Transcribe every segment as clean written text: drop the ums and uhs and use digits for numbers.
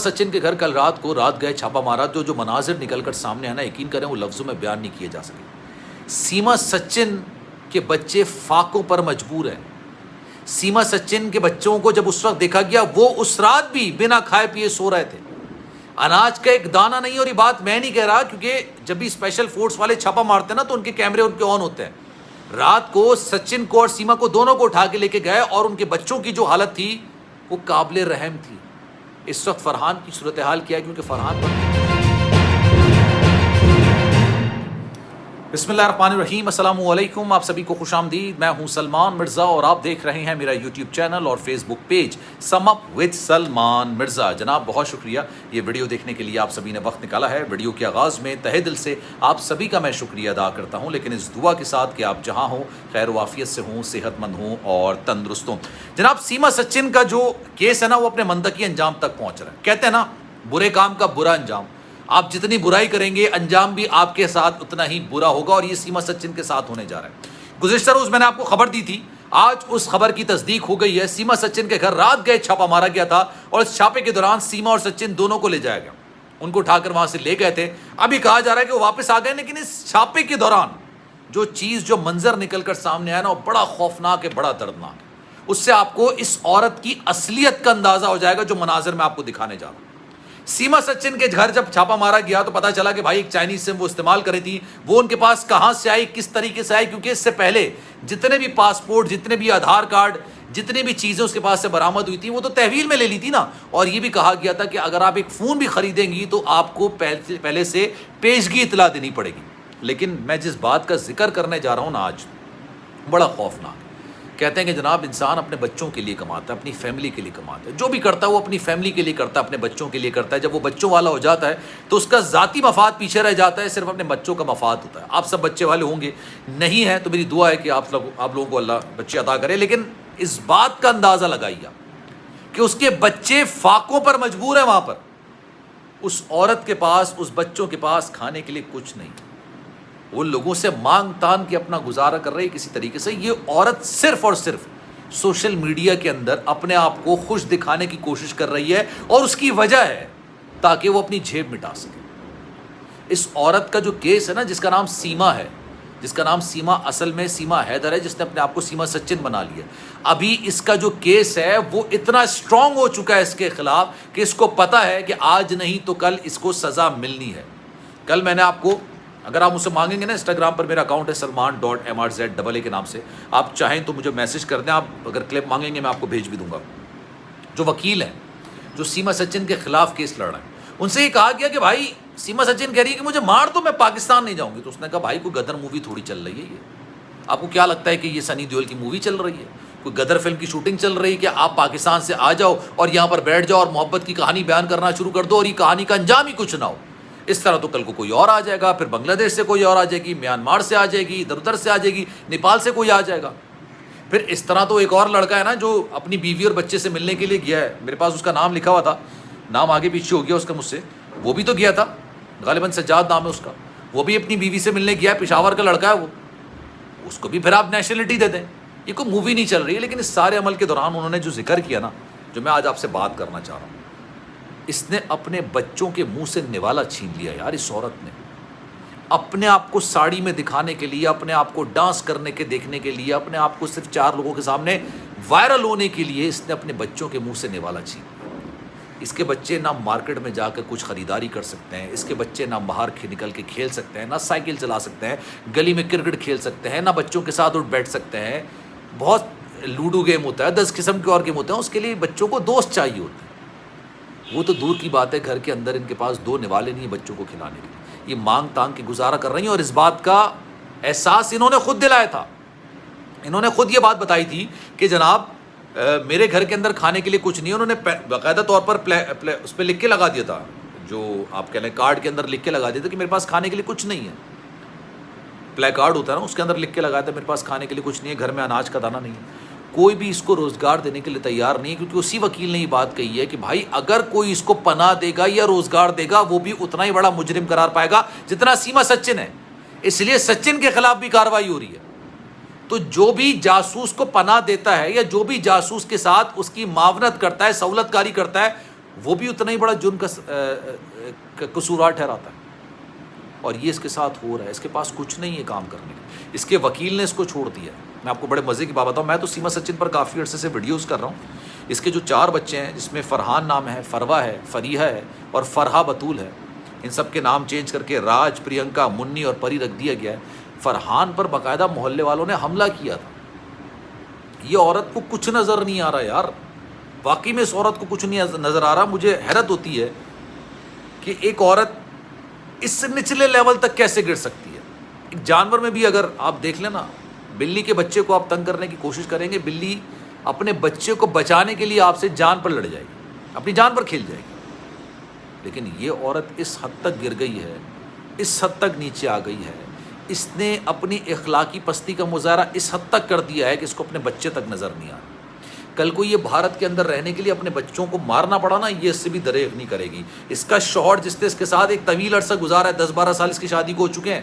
سچن کے گھر کل رات کو گئے چھاپا مارا جو مناظر نکل کر سامنے آنا یقین کریں وہ لفظوں میں بیان نہیں کیے جا سکے۔ سیما سچن کے بچے فاقوں پر مجبور ہیں۔ سیما سچن کے بچوں کو جب اس وقت دیکھا گیا وہ اس رات بھی بنا کھائے پیے سو رہے تھے، اناج کا ایک دانہ نہیں۔ اور یہ بات میں نہیں کہہ رہا کیونکہ جب بھی اسپیشل فورس والے چھاپا مارتے ہیں نا تو ان کے کیمرے ان کے آن ہوتے ہیں۔ رات کو سچن کو اور سیما کو دونوں کو اٹھا کے لے کے گئے اور ان کے بچوں کی جو حالت تھی وہ قابل رحم تھی۔ اس وقت فرحان کی صورتحال کیا ہے کیونکہ فرحان بسم اللہ الرحمن الرحیم، السلام علیکم، آپ سبھی کو خوش آمدید۔ میں ہوں سلمان مرزا اور آپ دیکھ رہے ہیں میرا یوٹیوب چینل اور Facebook page sum up with Salman Mirza. جناب بہت شکریہ یہ ویڈیو دیکھنے کے لیے آپ سبھی نے وقت نکالا ہے۔ ویڈیو کے آغاز میں تہہ دل سے آپ سبھی کا میں شکریہ ادا کرتا ہوں، لیکن اس دعا کے ساتھ کہ آپ جہاں ہوں خیر و عافیت سے ہوں، صحت مند ہوں اور تندرست ہوں۔ جناب سیما سچن کا جو کیس ہے نا وہ اپنے منطقی انجام تک پہنچ رہا ہے۔ کہتے ہیں نا برے کام کا برا انجام، آپ جتنی برائی کریں گے انجام بھی آپ کے ساتھ اتنا ہی برا ہوگا، اور یہ سیما سچن کے ساتھ ہونے جا رہا ہے۔ گزشتہ روز میں نے آپ کو خبر دی تھی، آج اس خبر کی تصدیق ہو گئی ہے۔ سیما سچن کے گھر رات گئے چھاپا مارا گیا تھا اور اس چھاپے کے دوران سیما اور سچن دونوں کو لے جایا گیا، ان کو اٹھا کر وہاں سے لے گئے تھے۔ ابھی کہا جا رہا ہے کہ وہ واپس آ گئے، لیکن اس چھاپے کے دوران جو چیز جو منظر نکل کر سامنے آیا نا وہ بڑا خوفناک ہے، بڑا دردناک ہے۔ اس سے آپ کو اس عورت کی اصلیت کا اندازہ ہو جائے گا جو مناظر میں آپ کو دکھانے جا رہا ہوں۔ سیما سچن کے گھر جب چھاپا مارا گیا تو پتا چلا کہ بھائی ایک چائنیز سم وہ استعمال کری تھی، وہ ان کے پاس کہاں سے آئی، کس طریقے سے آئی، کیونکہ اس سے پہلے جتنے بھی پاسپورٹ، جتنے بھی آدھار کارڈ، جتنی بھی چیزیں اس کے پاس سے برآمد ہوئی تھی وہ تو تحویل میں لے لی تھی نا۔ اور یہ بھی کہا گیا تھا کہ اگر آپ ایک فون بھی خریدیں گی تو آپ کو پہلے سے پیشگی اطلاع دینی پڑے گی۔ لیکن میں جس بات کا ذکر کرنے جا رہا ہوں نا آج، بڑا خوفناک۔ کہتے ہیں کہ جناب انسان اپنے بچوں کے لیے کماتا ہے، اپنی فیملی کے لیے کماتا ہے، جو بھی کرتا ہے وہ اپنی فیملی کے لیے کرتا ہے، اپنے بچوں کے لیے کرتا ہے۔ جب وہ بچوں والا ہو جاتا ہے تو اس کا ذاتی مفاد پیچھے رہ جاتا ہے، صرف اپنے بچوں کا مفاد ہوتا ہے۔ آپ سب بچے والے ہوں گے، نہیں ہیں تو میری دعا ہے کہ آپ لوگوں کو اللہ بچے عطا کرے، لیکن اس بات کا اندازہ لگائیے کہ اس کے بچے فاقوں پر مجبور ہیں۔ وہاں پر اس عورت کے پاس، اس بچوں کے پاس کھانے کے لیے کچھ نہیں، وہ لوگوں سے مانگ تان کے اپنا گزارا کر رہی ہے کسی طریقے سے۔ یہ عورت صرف اور صرف سوشل میڈیا کے اندر اپنے آپ کو خوش دکھانے کی کوشش کر رہی ہے، اور اس کی وجہ ہے تاکہ وہ اپنی جیب مٹا سکے۔ اس عورت کا جو کیس ہے نا، جس کا نام سیما ہے، جس کا نام سیما اصل میں سیما حیدر ہے، جس نے اپنے آپ کو سیما سچن بنا لیا، ابھی اس کا جو کیس ہے وہ اتنا اسٹرانگ ہو چکا ہے اس کے خلاف کہ اس کو پتا ہے کہ آج نہیں تو کل اس کو سزا ملنی ہے۔ کل میں نے آپ کو، اگر آپ مجھ سے مانگیں گے نا، انسٹاگرام پر میرا اکاؤنٹ ہے salman.mrz کے نام سے، آپ چاہیں تو مجھے میسج کر دیں، آپ اگر کلپ مانگیں گے میں آپ کو بھیج بھی دوں گا۔ جو وکیل ہیں جو سیما سچن کے خلاف کیس لڑ رہے ہیں، ان سے یہ کہا گیا کہ بھائی سیما سچن کہہ رہی ہے کہ مجھے مار دو، میں پاکستان نہیں جاؤں گی۔ تو اس نے کہا بھائی کوئی غدر مووی تھوڑی چل رہی ہے، یہ آپ کو کیا لگتا ہے کہ یہ سنی دیول کی مووی چل رہی ہے، کوئی غدر فلم کی شوٹنگ چل رہی ہے کہ آپ پاکستان سے آ جاؤ اور یہاں پر بیٹھ جاؤ اور محبت کی کہانی بیان کرنا شروع کر دو اور یہ کہانی کا انجام ہی کچھ نہ ہو۔ اس طرح تو کل کو کوئی اور آ جائے گا، پھر بنگلہ دیش سے کوئی اور آ جائے گی، میانمار سے آ جائے گی، ادھر ادھر سے آ جائے گی، نیپال سے کوئی آ جائے گا۔ پھر اس طرح تو ایک اور لڑکا ہے نا جو اپنی بیوی اور بچے سے ملنے کے لیے گیا ہے، میرے پاس اس کا نام لکھا ہوا تھا، نام آگے پیچھے ہو گیا اس کا مجھ سے، وہ بھی تو گیا تھا، غالباً سجاد نام ہے اس کا، وہ بھی اپنی بیوی سے ملنے گیا ہے، پشاور کا لڑکا ہے وہ، اس کو بھی پھر آپ نیشنلٹی دے دیں۔ یہ کوئی مووی نہیں چل رہی ہے، لیکن اس سارے عمل کے دوران انہوں نے جو ذکر کیا نا، جو میں آج آپ سے بات کرنا چاہ رہا ہوں، اس نے اپنے بچوں کے منہ سے نوالا چھین لیا یار۔ اس عورت نے اپنے آپ کو ساڑی میں دکھانے کے لیے، اپنے آپ کو ڈانس کرنے کے دیکھنے کے لیے، اپنے آپ کو صرف 4 لوگوں کے سامنے وائرل ہونے کے لیے، اس نے اپنے بچوں کے منہ سے نوالا چھین لیا۔ اس کے بچے نہ مارکیٹ میں جا کر کچھ خریداری کر سکتے ہیں، اس کے بچے نہ باہر نکل کے کھیل سکتے ہیں، نہ سائیکل چلا سکتے ہیں، گلی میں کرکٹ کھیل سکتے ہیں، نہ بچوں کے ساتھ اٹھ بیٹھ سکتے ہیں۔ بہت لوڈو گیم ہوتا ہے، 10 قسم کے اور گیم ہوتے ہیں، اس کے لیے بچوں کو دوست چاہیے ہوتے ہیں۔ وہ تو دور کی بات ہے، گھر کے اندر ان کے پاس 2 نوالے نہیں ہیں بچوں کو کھلانے کے لیے، یہ مانگ تانگ کے گزارا کر رہی ہیں۔ اور اس بات کا احساس انہوں نے خود دلایا تھا، انہوں نے خود یہ بات بتائی تھی کہ جناب میرے گھر کے اندر کھانے کے لیے کچھ نہیں ہے۔ انہوں نے باقاعدہ طور پر اس پہ لکھ کے لگا دیا تھا، جو آپ کہہ لیں کارڈ کے اندر لکھ کے لگا دیا تھا کہ میرے پاس کھانے کے لیے کچھ نہیں ہے۔ پلے کارڈ ہوتا ہے نا، اس کے اندر لکھ کے لگایا تھا میرے پاس کھانے کے لیے کچھ نہیں ہے، گھر میں اناج کا دانہ نہیں ہے۔ کوئی بھی اس کو روزگار دینے کے لیے تیار نہیں ہے، کیونکہ اسی وکیل نے یہ بات کہی ہے کہ بھائی اگر کوئی اس کو پناہ دے گا یا روزگار دے گا وہ بھی اتنا ہی بڑا مجرم قرار پائے گا جتنا سیما سچن ہے، اس لیے سچن کے خلاف بھی کارروائی ہو رہی ہے۔ تو جو بھی جاسوس کو پناہ دیتا ہے یا جو بھی جاسوس کے ساتھ اس کی معاونت کرتا ہے، سہولت کاری کرتا ہے، وہ بھی اتنا ہی بڑا جرم کا قصوروار ٹھہراتا ہے، اور یہ اس کے ساتھ ہو رہا ہے. اس کے پاس کچھ نہیں ہے کام کرنے کا. اس کے وکیل نے اس کو چھوڑ دیا ہے. میں آپ کو بڑے مزے کی بات بتاؤں، میں تو سیما سچن پر کافی عرصے سے ویڈیوز کر رہا ہوں. اس کے جو 4 بچے ہیں، جس میں فرحان نام ہے، فروا ہے، فریحہ ہے اور فرحہ بطول ہے، ان سب کے نام چینج کر کے راج، پرینکا، منی اور پری رکھ دیا گیا ہے. فرحان پر باقاعدہ محلے والوں نے حملہ کیا تھا. یہ عورت کو کچھ نظر نہیں آ رہا یار، واقعی میں اس عورت کو کچھ نہیں نظر آ رہا. مجھے حیرت ہوتی ہے کہ ایک عورت اس سے نچلے لیول تک کیسے گر سکتی ہے. ایک جانور میں بھی اگر آپ دیکھ لیں نا، بلی کے بچے کو آپ تنگ کرنے کی کوشش کریں گے، بلی اپنے بچے کو بچانے کے لیے آپ سے جان پر لڑ جائے گی، اپنی جان پر کھیل جائے گی. لیکن یہ عورت اس حد تک گر گئی ہے، اس حد تک نیچے آ گئی ہے، اس نے اپنی اخلاقی پستی کا مظاہرہ اس حد تک کر دیا ہے کہ اس کو اپنے بچے تک نظر نہیں آ رہا. کل کو یہ بھارت کے اندر رہنے کے لیے اپنے بچوں کو مارنا پڑا نا، یہ اس سے بھی دریغ نہیں کرے گی. اس کا شوہر جس نے اس کے ساتھ ایک طویل عرصہ گزارا ہے، 10-12 سال اس کی شادی کو ہو چکے ہیں،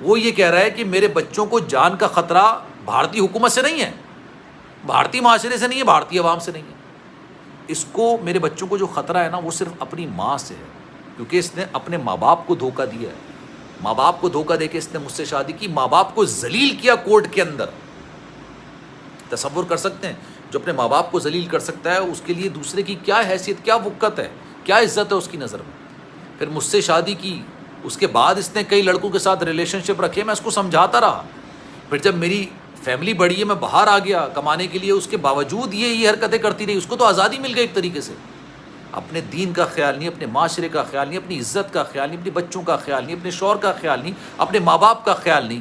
وہ یہ کہہ رہا ہے کہ میرے بچوں کو جان کا خطرہ بھارتی حکومت سے نہیں ہے، بھارتی معاشرے سے نہیں ہے، بھارتی عوام سے نہیں ہے. اس کو، میرے بچوں کو جو خطرہ ہے نا، وہ صرف اپنی ماں سے ہے، کیونکہ اس نے اپنے ماں باپ کو دھوکہ دیا ہے. ماں باپ کو دھوکہ دے کے اس نے مجھ سے شادی کی، ماں باپ کو ذلیل کیا کورٹ کے اندر. تصور کر سکتے ہیں، جو اپنے ماں باپ کو ذلیل کر سکتا ہے، اس کے لیے دوسرے کی کیا حیثیت، کیا وقت ہے، کیا عزت ہے اس کی نظر میں. پھر مجھ سے شادی کی، اس کے بعد اس نے کئی لڑکوں کے ساتھ ریلیشن شپ رکھے، میں اس کو سمجھاتا رہا. پھر جب میری فیملی بڑی ہے، میں باہر آ گیا کمانے کے لیے، اس کے باوجود یہ حرکتیں کرتی رہی. اس کو تو آزادی مل گئی ایک طریقے سے. اپنے دین کا خیال نہیں، اپنے معاشرے کا خیال نہیں، اپنی عزت کا خیال نہیں، اپنے بچوں کا خیال نہیں، اپنے شوہر کا خیال نہیں، اپنے ماں باپ کا خیال نہیں.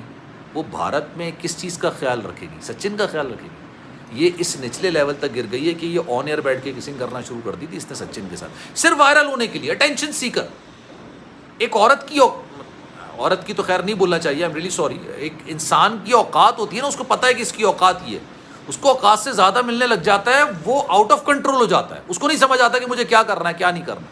وہ بھارت میں کس چیز کا خیال رکھے گی؟ سچن کا خیال رکھے گی. یہ اس نچلے لیول تک گر گئی ہے کہ یہ آن ایئر بیٹھ کے کسنگ کرنا شروع کر دی تھی اس نے سچن کے ساتھ، صرف وائرل ہونے کے لیے، اٹینشن سیکر. ایک عورت کی تو خیر نہیں بولنا چاہیے، I'm really sorry. ایک انسان کی اوقات ہوتی ہے نا، اس کو پتہ ہے کہ اس کی اوقات یہ ہے، اس کو اوقات سے زیادہ ملنے لگ جاتا ہے، وہ آؤٹ آف کنٹرول ہو جاتا ہے، اس کو نہیں سمجھ آتا کہ مجھے کیا کرنا ہے، کیا نہیں کرنا.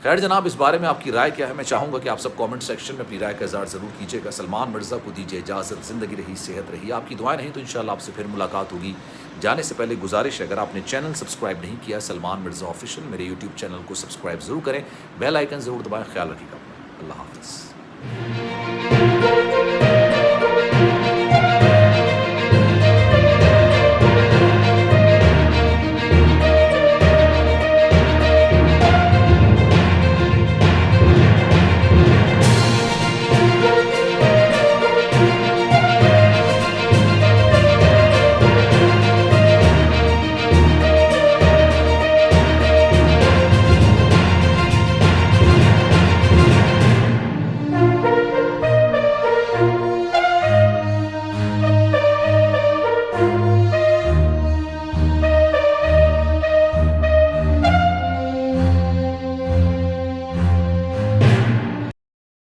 خیر جناب، اس بارے میں آپ کی رائے کیا ہے؟ میں چاہوں گا کہ آپ سب کامنٹ سیکشن میں اپنی رائے کا اظہار ضرور کیجیے گا. سلمان مرزا کو دیجیے اجازت. زندگی رہی، صحت رہی. آپ کی دعائیں نہیں تو انشاءاللہ آپ سے پھر ملاقات ہوگی. جانے سے پہلے گزارش ہے، اگر آپ نے چینل سبسکرائب نہیں کیا سلمان مرزا آفیشیل، میرے یوٹیوب چینل کو سبسکرائب ضرور کریں، بیل آئیکن ضرور دبائیں. خیال رکھیے گا. اللہ حافظ.